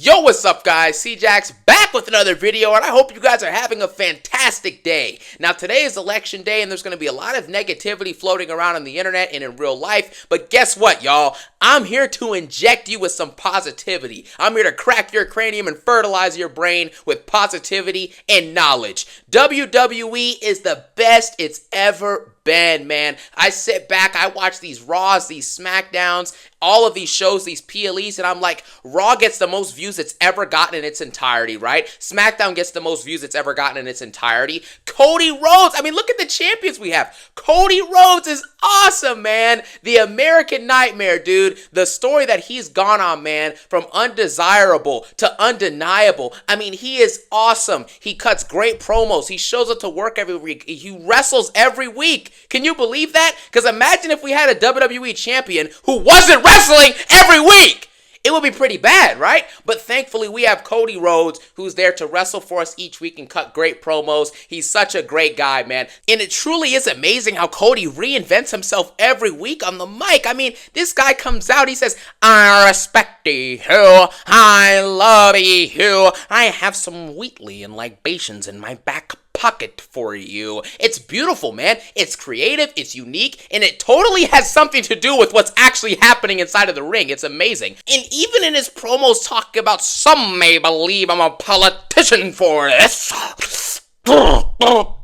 Yo, what's up guys? C-Jax back with another video, and I hope you guys are having a fantastic day. Now today is election day and there's going to be a lot of negativity floating around on the internet and in real life, but guess what y'all? I'm here to inject you with some positivity. I'm here to crack your cranium and fertilize your brain with positivity and knowledge. WWE is the best it's ever been, man. I sit back, I watch these Raws, these SmackDowns, all of these shows, these PLEs, and I'm like, Raw gets the most views it's ever gotten in its entirety, right? SmackDown gets the most views it's ever gotten in its entirety. Cody Rhodes, I mean, look at the champions we have. Cody Rhodes is awesome, man. The American Nightmare, dude. The story that he's gone on, man, from undesirable to undeniable. I mean, he is awesome. He cuts great promos. He shows up to work every week. He wrestles every week. Can you believe that? Because imagine if we had a WWE champion who wasn't wrestling every week. It would be pretty bad, right? But thankfully, we have Cody Rhodes, who's there to wrestle for us each week and cut great promos. He's such a great guy, man. And it truly is amazing how Cody reinvents himself every week on the mic. I mean, this guy comes out, he says, I respect you, I love you, I have some Wheatley and libations in my back pocket for you. It's beautiful, man. It's creative, it's unique, and it totally has something to do with what's actually happening inside of the ring. It's amazing. And even in his promos talking about, some may believe I'm a politician for this. There's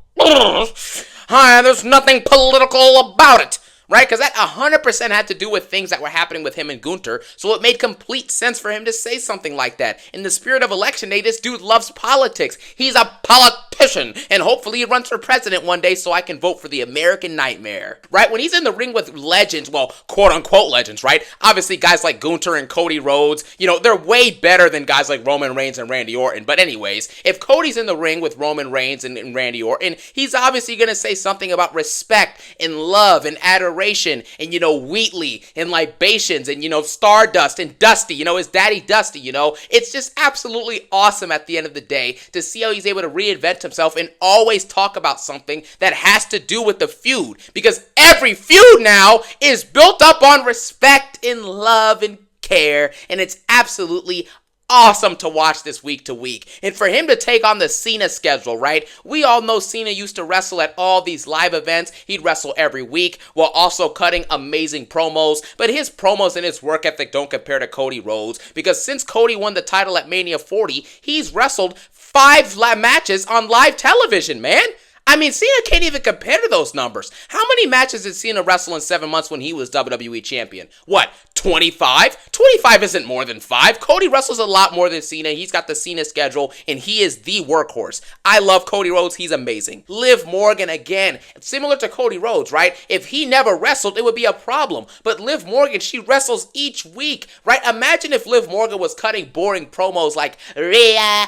nothing political about it. Right? Because that 100% had to do with things that were happening with him and Gunther, so it made complete sense for him to say something like that. In the spirit of election day, this dude loves politics. He's a politician, and hopefully he runs for president one day so I can vote for the American Nightmare. Right? When he's in the ring with legends, well, quote-unquote legends, right? Obviously, guys like Gunther and Cody Rhodes, you know, they're way better than guys like Roman Reigns and Randy Orton. But anyways, if Cody's in the ring with Roman Reigns and Randy Orton, he's obviously going to say something about respect and love and adoration and, you know, Wheatley and libations and, you know, Stardust and Dusty, you know, his daddy Dusty, you know. It's just absolutely awesome at the end of the day to see how he's able to reinvent himself and always talk about something that has to do with the feud, because every feud now is built up on respect and love and care, and it's absolutely awesome to watch this week to week. And for him to take on the Cena schedule, right? We all know Cena used to wrestle at all these live events. He'd wrestle every week while also cutting amazing promos. But his promos and his work ethic don't compare to Cody Rhodes, because since Cody won the title at Mania 40, he's wrestled 5 matches on live television, man. I mean, Cena can't even compare to those numbers. How many matches did Cena wrestle in 7 months when he was WWE champion? What, 25? 25 isn't more than 5. Cody wrestles a lot more than Cena. He's got the Cena schedule, and he is the workhorse. I love Cody Rhodes. He's amazing. Liv Morgan, again, similar to Cody Rhodes, right? If he never wrestled, it would be a problem. But Liv Morgan, she wrestles each week, right? Imagine if Liv Morgan was cutting boring promos like, Rhea,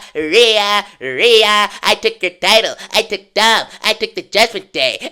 I took your title. I took Dom. I took the Judgment Day.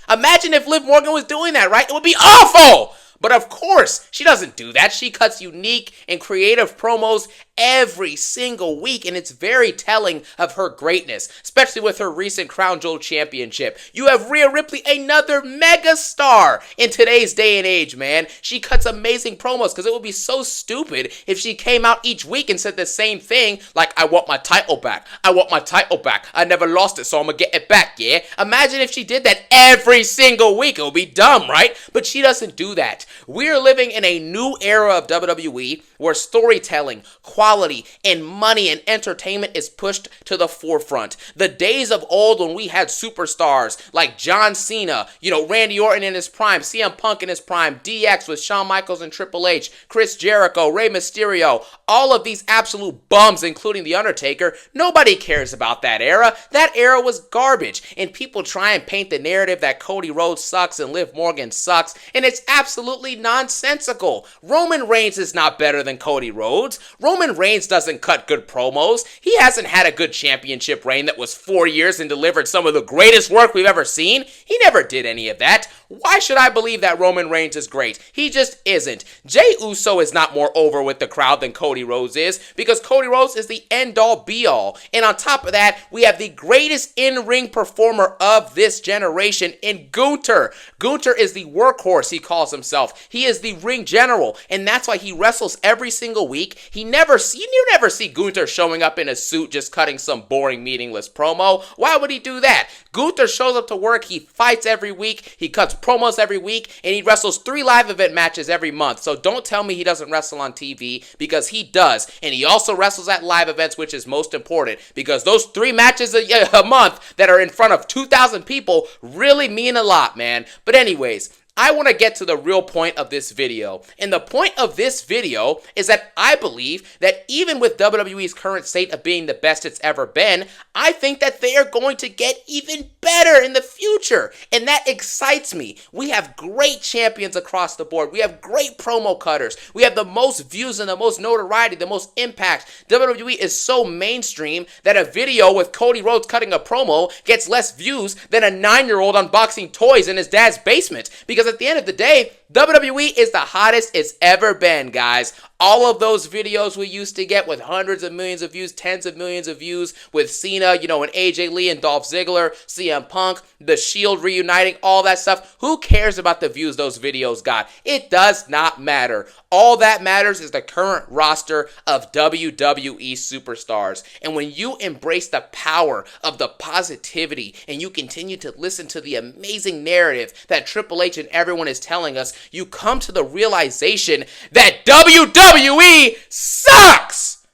Imagine if Liv Morgan was doing that, right? It would be awful! But of course, she doesn't do that. She cuts unique and creative promos every single week, and it's very telling of her greatness, especially with her recent Crown Jewel Championship. You have Rhea Ripley, another mega star in today's day and age, man. She cuts amazing promos, because it would be so stupid if she came out each week and said the same thing, like, I want my title back. I want my title back. I never lost it, so I'm gonna get it back, yeah? Imagine if she did that every single week. It would be dumb, right? But she doesn't do that. We're living in a new era of WWE where storytelling, quality, and money and entertainment is pushed to the forefront. The days of old when we had superstars like John Cena, you know, Randy Orton in his prime, CM Punk in his prime, DX with Shawn Michaels and Triple H, Chris Jericho, Rey Mysterio, all of these absolute bums, including The Undertaker, nobody cares about that era. That era was garbage, and people try and paint the narrative that Cody Rhodes sucks and Liv Morgan sucks, and it's absolutely nonsensical. Roman Reigns is not better than Cody Rhodes. Roman Reigns doesn't cut good promos. He hasn't had a good championship reign that was 4 years and delivered some of the greatest work we've ever seen. He never did any of that. Why should I believe that Roman Reigns is great? He just isn't. Jey Uso is not more over with the crowd than Cody Rhodes is, because Cody Rhodes is the end-all be-all. And on top of that, we have the greatest in-ring performer of this generation in Gunther. Gunther is the workhorse, he calls himself. himself. He is the ring general, and that's why he wrestles every single week. You never see Gunther showing up in a suit just cutting some boring, meaningless promo. Why would he do that? Gunther shows up to work, he fights every week, he cuts promos every week, and he wrestles 3 live event matches every month. So don't tell me he doesn't wrestle on TV, because he does. And he also wrestles at live events, which is most important, because those 3 matches a month that are in front of 2,000 people really mean a lot, man. But anyways, I want to get to the real point of this video. And the point of this video is that I believe that even with WWE's current state of being the best it's ever been, I think that they are going to get even better in the future. And that excites me. We have great champions across the board. We have great promo cutters. We have the most views and the most notoriety, the most impact. WWE is so mainstream that a video with Cody Rhodes cutting a promo gets less views than a 9-year-old unboxing toys in his dad's basement. Because at the end of the day, WWE is the hottest it's ever been, guys. All of those videos we used to get with hundreds of millions of views, tens of millions of views with Cena, and AJ Lee and Dolph Ziggler, CM Punk, The Shield reuniting, all that stuff. Who cares about the views those videos got? It does not matter. All that matters is the current roster of WWE superstars. And when you embrace the power of the positivity and you continue to listen to the amazing narrative that Triple H and everyone is telling us, you come to the realization that WWE sucks!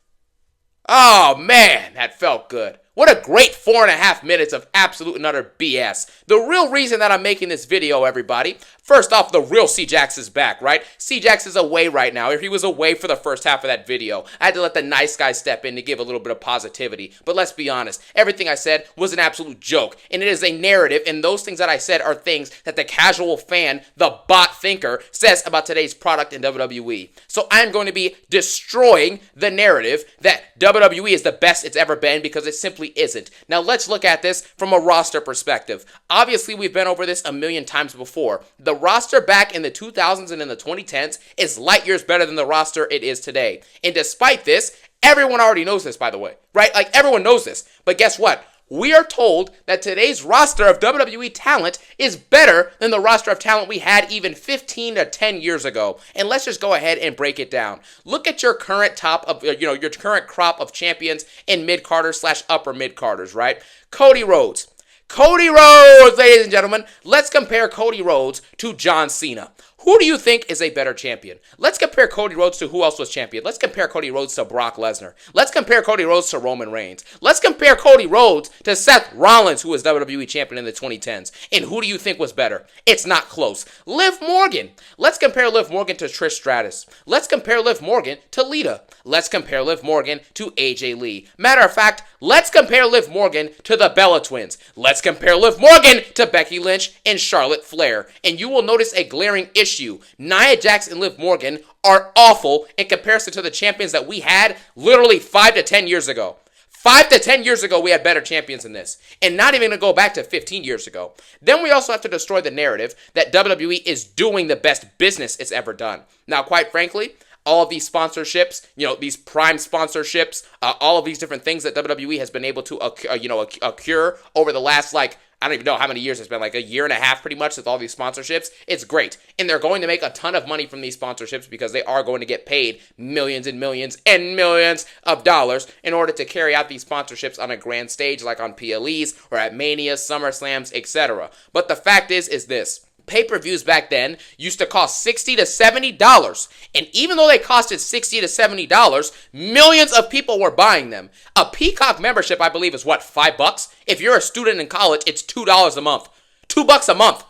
Oh man, that felt good. What a great 4.5 minutes of absolute and utter BS. The real reason that I'm making this video, everybody, first off, the real C-Jax is back, right? C-Jax is away right now. He was away for the first half of that video. I had to let the nice guy step in to give a little bit of positivity. But let's be honest, everything I said was an absolute joke. And it is a narrative, and those things that I said are things that the casual fan, the bot thinker, says about today's product in WWE. So I'm going to be destroying the narrative that WWE is the best it's ever been, because it simply isn't. Now let's look at this from a roster perspective. Obviously, we've been over this a million times before. The roster back in the 2000s and in the 2010s is light years better than the roster it is today. And despite this, everyone already knows this, by the way, right? Like, everyone knows this. But guess what? We are told that today's roster of WWE talent is better than the roster of talent we had even 15 to 10 years ago. And let's just go ahead and break it down. Look at your current your current crop of champions in mid-carders / upper mid-carders, right? Cody Rhodes. Cody Rhodes, ladies and gentlemen. Let's compare Cody Rhodes to John Cena. Who do you think is a better champion? Let's compare Cody Rhodes to who else was champion. Let's compare Cody Rhodes to Brock Lesnar. Let's compare Cody Rhodes to Roman Reigns. Let's compare Cody Rhodes to Seth Rollins, who was WWE champion in the 2010s. And who do you think was better? It's not close. Liv Morgan. Let's compare Liv Morgan to Trish Stratus. Let's compare Liv Morgan to Lita. Let's compare Liv Morgan to AJ Lee. Matter of fact, let's compare Liv Morgan to the Bella Twins. Let's compare Liv Morgan to Becky Lynch and Charlotte Flair. And you will notice a glaring issue. Nia Jax and Liv Morgan are awful in comparison to the champions that we had literally 5 to 10 years ago. 5 to 10 years ago, we had better champions than this. And not even to go back to 15 years ago. Then we also have to destroy the narrative that WWE is doing the best business it's ever done. Now, quite frankly, all of these sponsorships, these prime sponsorships, all of these different things that WWE has been able to, accrue over the last, I don't even know how many years it's been, like a year and a half pretty much with all these sponsorships. It's great. And they're going to make a ton of money from these sponsorships because they are going to get paid millions and millions and millions of dollars in order to carry out these sponsorships on a grand stage like on PLEs or at Mania, SummerSlams, etc. But the fact is this. Pay-per-views back then used to cost $60 to $70. And even though they costed $60 to $70, millions of people were buying them. A Peacock membership, I believe, is what, $5? If you're a student in college, it's $2 a month. $2 a month.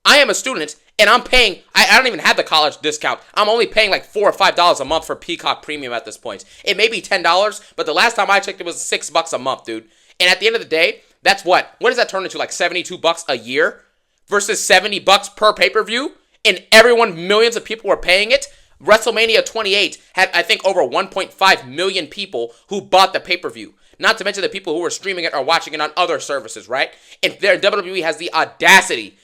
I am a student, and I'm paying, I don't even have the college discount. I'm only paying like $4 or $5 a month for Peacock Premium at this point. It may be $10, but the last time I checked, it was $6 a month, dude. And at the end of the day, that's what does that turn into, like $72 a year? Versus $70 per pay-per-view, and millions of people were paying it. WrestleMania 28 had, I think, over 1.5 million people who bought the pay-per-view. Not to mention the people who were streaming it or watching it on other services, right? And WWE has the audacity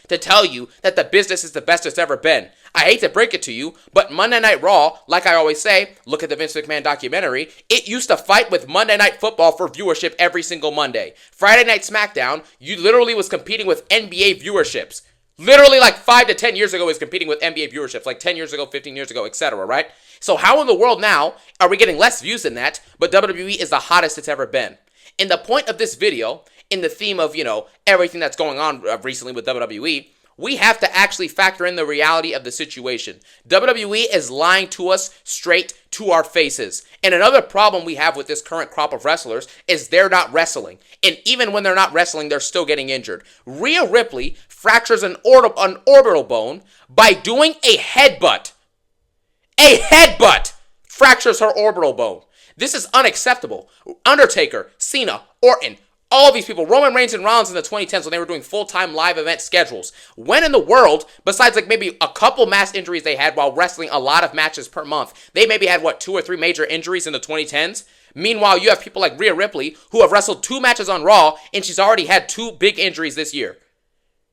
to tell you that the business is the best it's ever been. I hate to break it to you, but Monday Night Raw, like I always say, look at the Vince McMahon documentary, it used to fight with Monday Night Football for viewership every single Monday. Friday Night SmackDown, you literally was competing with NBA viewerships. Literally like 5 to 10 years ago is competing with NBA viewerships, like 10 years ago, 15 years ago, etc., right? So how in the world now are we getting less views than that, but WWE is the hottest it's ever been? And the point of this video, in the theme of, everything that's going on recently with WWE, we have to actually factor in the reality of the situation. WWE is lying to us straight to our faces. And another problem we have with this current crop of wrestlers is they're not wrestling. And even when they're not wrestling, they're still getting injured. Rhea Ripley fractures an orbital bone by doing a headbutt. A headbutt fractures her orbital bone. This is unacceptable. Undertaker, Cena, Orton, all of these people, Roman Reigns and Rollins in the 2010s when they were doing full-time live event schedules. When in the world, besides like maybe a couple mass injuries they had while wrestling a lot of matches per month, they maybe had, 2 or 3 major injuries in the 2010s? Meanwhile, you have people like Rhea Ripley who have wrestled 2 matches on Raw, and she's already had 2 big injuries this year.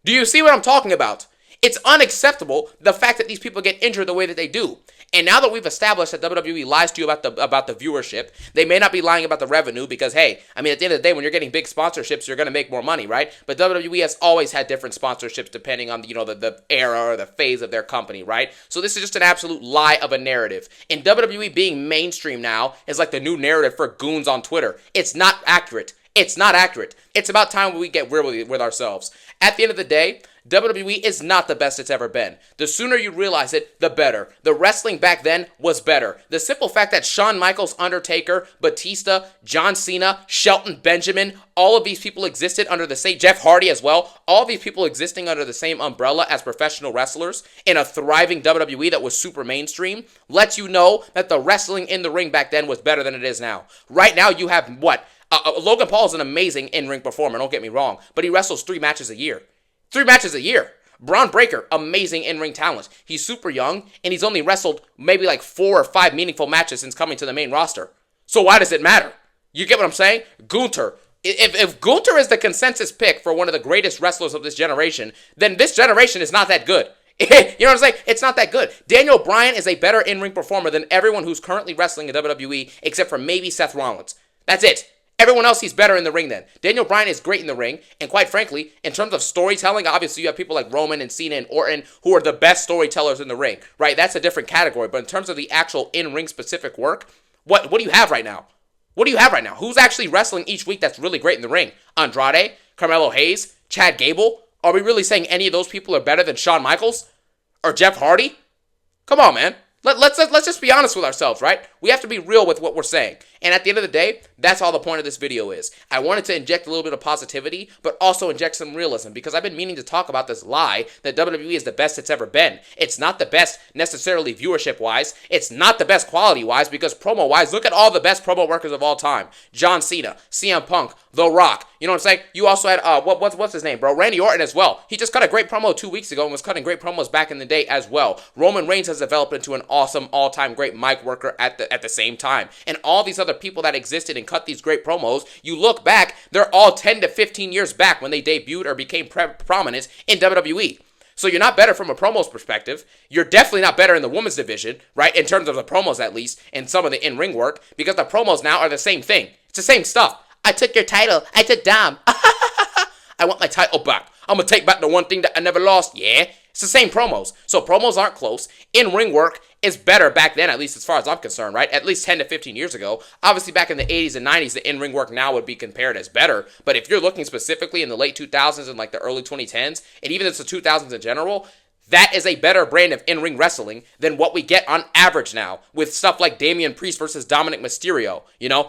Do you see what I'm talking about? It's unacceptable, the fact that these people get injured the way that they do. And now that we've established that WWE lies to you about the viewership, they may not be lying about the revenue because, hey, at the end of the day, when you're getting big sponsorships, you're going to make more money, right? But WWE has always had different sponsorships depending on, the era or the phase of their company, right? So this is just an absolute lie of a narrative. And WWE being mainstream now is like the new narrative for goons on Twitter. It's not accurate. It's not accurate. It's about time we get real with ourselves. At the end of the day, WWE is not the best it's ever been. The sooner you realize it, the better. The wrestling back then was better. The simple fact that Shawn Michaels, Undertaker, Batista, John Cena, Shelton Benjamin, all of these people existed under the same, Jeff Hardy as well, all of these people existing under the same umbrella as professional wrestlers in a thriving WWE that was super mainstream, lets you know that the wrestling in the ring back then was better than it is now. Right now you have what? Logan Paul is an amazing in-ring performer, don't get me wrong, but he wrestles 3 matches a year. 3 matches a year. Braun Breaker, amazing in-ring talent. He's super young, and he's only wrestled maybe like 4 or 5 meaningful matches since coming to the main roster. So why does it matter? You get what I'm saying? Gunther. If Gunther is the consensus pick for one of the greatest wrestlers of this generation, then this generation is not that good. You know what I'm saying? It's not that good. Daniel Bryan is a better in-ring performer than everyone who's currently wrestling in WWE, except for maybe Seth Rollins. That's it. Everyone else, he's better in the ring than. Daniel Bryan is great in the ring, and quite frankly, in terms of storytelling, obviously you have people like Roman and Cena and Orton who are the best storytellers in the ring, right? That's a different category, but in terms of the actual in-ring specific work, what do you have right now? What do you have right now? Who's actually wrestling each week that's really great in the ring? Andrade, Carmelo Hayes, Chad Gable? Are we really saying any of those people are better than Shawn Michaels? Or Jeff Hardy? Come on, man. Let's just be honest with ourselves, right? We have to be real with what we're saying. And at the end of the day, that's all the point of this video is. I wanted to inject a little bit of positivity, but also inject some realism, because I've been meaning to talk about this lie that WWE is the best it's ever been. It's not the best necessarily viewership-wise. It's not the best quality-wise, because promo-wise, look at all the best promo workers of all time. John Cena, CM Punk, The Rock. You know what I'm saying? You also had, what's his name, bro? Randy Orton as well. He just cut a great promo 2 weeks ago and was cutting great promos back in the day as well. Roman Reigns has developed into an awesome, all-time great mic worker at the same time. And all these other people that existed and cut these great promos, you look back, they're all 10 to 15 years back when they debuted or became prominent in WWE. So you're not better from a promos perspective. You're definitely not better in the women's division, right? In terms of the promos, at least, and some of the in-ring work, because the promos now are the same thing. It's the same stuff. I took your title. I took Dom. I want my title back. I'm going to take back the one thing that I never lost. Yeah. It's the same promos. So promos aren't close. In-ring work is better back then, at least as far as I'm concerned, right? At least 10 to 15 years ago. Obviously, back in the 80s and 90s, the in-ring work now would be compared as better. But if you're looking specifically in the late 2000s and like the early 2010s, and even the 2000s in general, that is a better brand of in-ring wrestling than what we get on average now with stuff like Damian Priest versus Dominic Mysterio,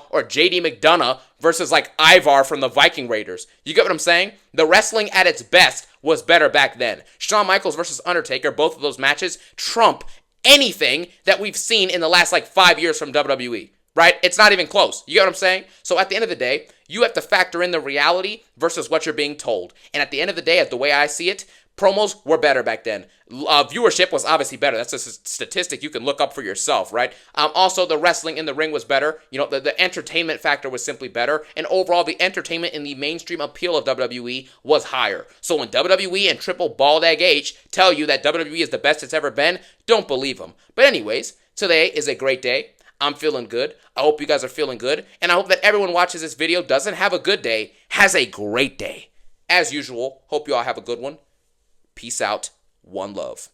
or JD McDonough versus like Ivar from the Viking Raiders. You get what I'm saying? The wrestling at its best was better back then. Shawn Michaels versus Undertaker, both of those matches trump anything that we've seen in the last 5 years from WWE. Right? It's not even close. You get what I'm saying? So at the end of the day, you have to factor in the reality versus what you're being told. And at the end of the day, as the way I see it, promos were better back then. Viewership was obviously better. That's a statistic you can look up for yourself, right? Also, the wrestling in the ring was better. The entertainment factor was simply better. And overall, the entertainment and the mainstream appeal of WWE was higher. So when WWE and Triple Bald Egg H tell you that WWE is the best it's ever been, don't believe them. But anyways, today is a great day. I'm feeling good. I hope you guys are feeling good. And I hope that everyone watches this video doesn't have a good day, has a great day. As usual, hope you all have a good one. Peace out. One love.